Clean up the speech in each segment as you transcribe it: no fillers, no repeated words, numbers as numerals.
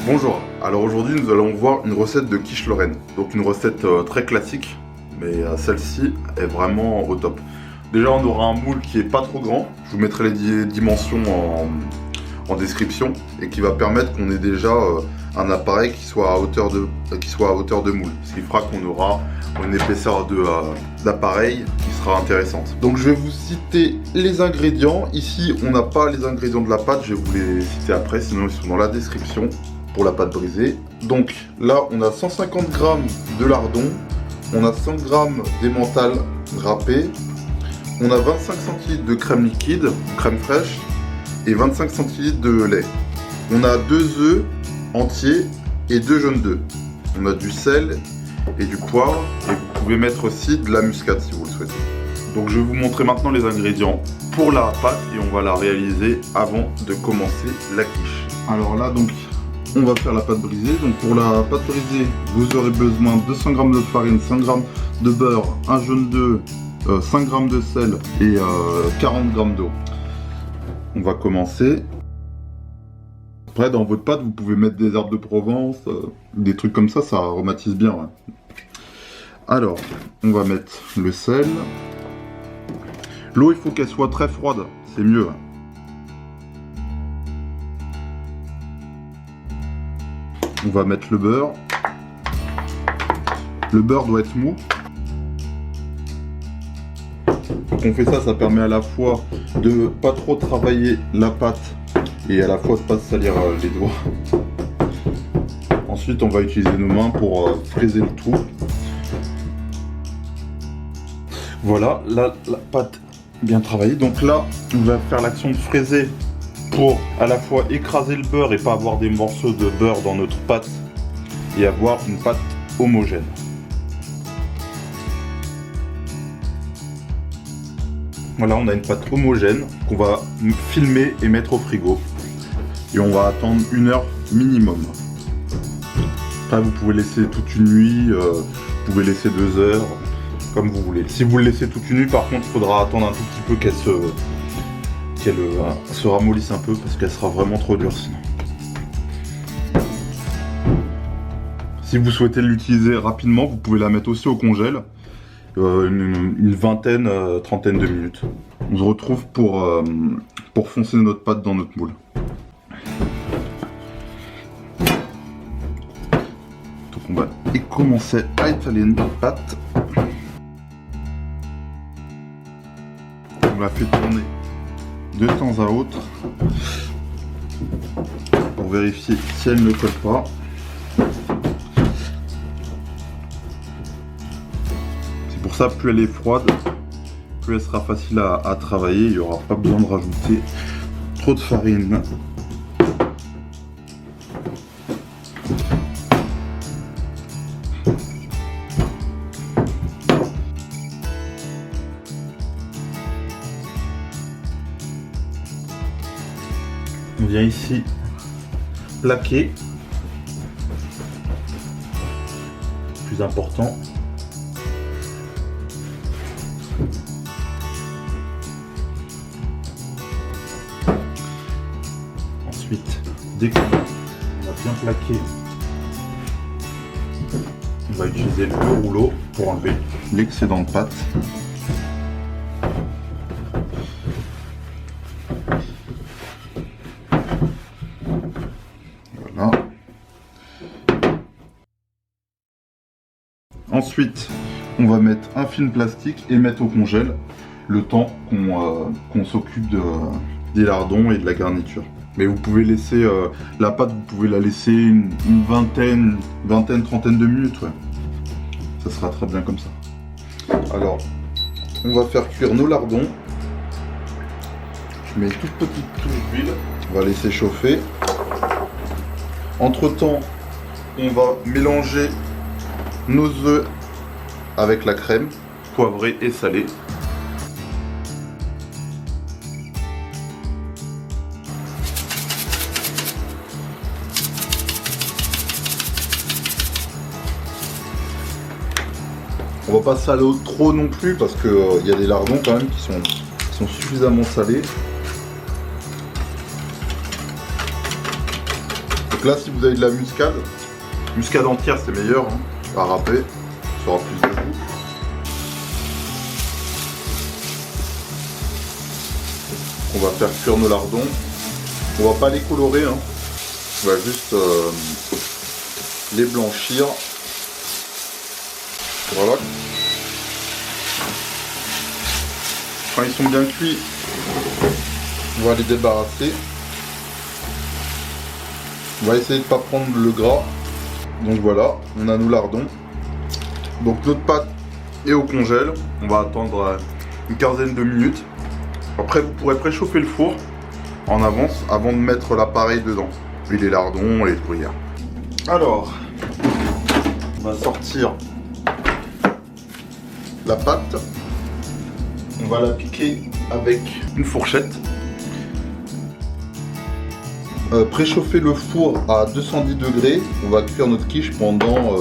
Bonjour, alors aujourd'hui nous allons voir une recette de quiche Lorraine. Donc une recette très classique, mais celle-ci est vraiment au top. Déjà on aura un moule qui est pas trop grand, je vous mettrai les dimensions en description et qui va permettre qu'on ait déjà un appareil qui soit à hauteur de moule. Ce qui fera qu'on aura une épaisseur d'appareil qui sera intéressante. Donc je vais vous citer les ingrédients. Ici on n'a pas les ingrédients de la pâte, je vais vous les citer après, sinon ils sont dans la description. Pour la pâte brisée. Donc là on a 150 g de lardon, on a 100 g d'emmental râpé, on a 25 cl de crème liquide, crème fraîche et 25 cl de lait. On a 2 œufs entiers et 2 jaunes d'œufs. On a du sel et du poivre et vous pouvez mettre aussi de la muscade si vous le souhaitez. Donc je vais vous montrer maintenant les ingrédients pour la pâte et on va la réaliser avant de commencer la quiche. Alors là donc on va faire la pâte brisée. Donc pour la pâte brisée, vous aurez besoin de 200 g de farine, 100 g de beurre, un jaune d'œuf, 5 g de sel et 40 g d'eau. On va commencer. Après dans votre pâte, vous pouvez mettre des herbes de Provence, des trucs comme ça aromatise bien. Ouais. Alors, on va mettre le sel. L'eau, il faut qu'elle soit très froide, c'est mieux. On va mettre le beurre. Le beurre doit être mou. Quand on fait ça, ça permet à la fois de pas trop travailler la pâte et à la fois de pas se salir les doigts. Ensuite, on va utiliser nos mains pour fraiser le tout. Voilà, la pâte bien travaillée. Donc là, on va faire l'action de fraiser pour à la fois écraser le beurre et pas avoir des morceaux de beurre dans notre pâte et avoir une pâte homogène. Voilà, on a une pâte homogène qu'on va filmer et mettre au frigo et on va attendre 1 heure minimum. Après vous pouvez laisser toute une nuit, vous pouvez laisser 2 heures, comme vous voulez. Si vous le laissez toute une nuit par contre, il faudra attendre un tout petit peu qu'elle se ramollisse un peu parce qu'elle sera vraiment trop dure sinon. Si vous souhaitez l'utiliser rapidement, vous pouvez la mettre aussi au congèle, une vingtaine, trentaine de minutes. On se retrouve pour foncer notre pâte dans notre moule. Donc on va commencer à étaler notre pâte. On la fait tourner de temps à autre pour vérifier si elle ne colle pas. C'est pour ça, plus elle est froide, plus elle sera facile à travailler. Il n'y aura pas besoin de rajouter trop de farine. On vient ici plaquer, plus important. Ensuite, dès qu'on a bien plaqué, on va utiliser le rouleau pour enlever l'excédent de pâte. Voilà. Ensuite, on va mettre un film plastique et mettre au congèle le temps qu'on s'occupe des lardons et de la garniture. Mais vous pouvez laisser la pâte, vous pouvez la laisser une vingtaine, trentaine de minutes. Ouais. Ça sera très bien comme ça. Alors, on va faire cuire nos lardons. Je mets une toute petite touche d'huile. On va laisser chauffer. Entre temps, on va mélanger nos œufs avec la crème poivrée et salée. On va pas saler trop non plus parce que y a des lardons quand même qui sont suffisamment salés. là, si vous avez de la muscade entière, c'est meilleur hein, à râper, ça aura plus de goût. On va faire cuire nos lardons. On va pas les colorer, hein. On va juste les blanchir. Voilà. Quand ils sont bien cuits, on va les débarrasser. On va essayer de ne pas prendre le gras. Donc voilà, on a nos lardons. Donc notre pâte est au congèle. On va attendre une quinzaine de minutes. Après, vous pourrez préchauffer le four en avance avant de mettre l'appareil dedans. Puis les lardons, les gruyères. Alors, on va sortir la pâte. On va la piquer avec une fourchette. Préchauffer le four à 210 degrés. On va cuire notre quiche pendant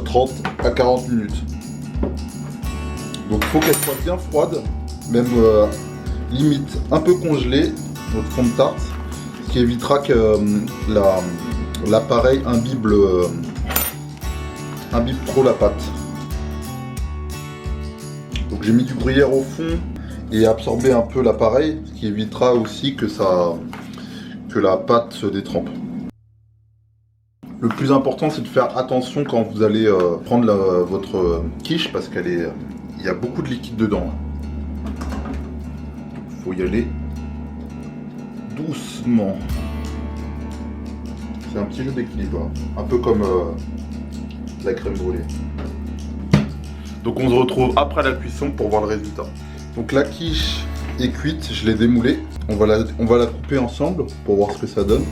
30 à 40 minutes. Donc il faut qu'elle soit bien froide, même limite un peu congelée, notre fond de tarte, ce qui évitera que l'appareil imbibe trop la pâte. Donc j'ai mis du gruyère au fond et absorber un peu l'appareil, ce qui évitera aussi que la pâte se détrempe. Le plus important, c'est de faire attention quand vous allez prendre votre quiche parce qu'il y a beaucoup de liquide dedans. Il faut y aller doucement. C'est un petit jeu d'équilibre, hein. Un peu comme la crème brûlée. Donc on se retrouve après la cuisson pour voir le résultat. Donc la quiche est cuite, je l'ai démoulée. On va la couper ensemble pour voir ce que ça donne.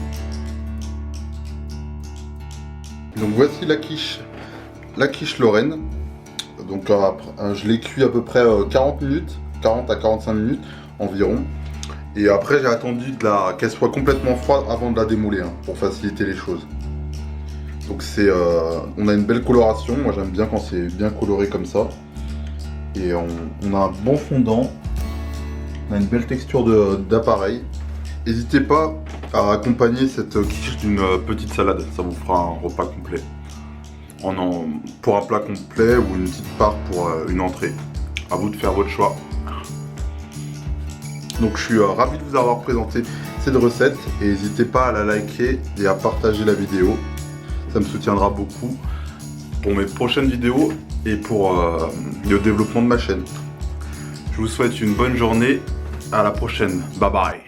Donc voici la quiche Lorraine. Donc je l'ai cuit à peu près 40 minutes, 40 à 45 minutes environ. Et après j'ai attendu qu'elle soit complètement froide avant de la démouler, hein, pour faciliter les choses. Donc on a une belle coloration, moi j'aime bien quand c'est bien coloré comme ça. Et on a un bon fondant, on a une belle texture d'appareil. N'hésitez pas à accompagner cette quiche d'une petite salade, ça vous fera un repas complet. Pour un plat complet ou une petite part pour une entrée. À vous de faire votre choix. Donc je suis ravi de vous avoir présenté cette recette et n'hésitez pas à la liker et à partager la vidéo. Ça me soutiendra beaucoup pour mes prochaines vidéos et pour le développement de ma chaîne. Je vous souhaite une bonne journée. À la prochaine. Bye bye.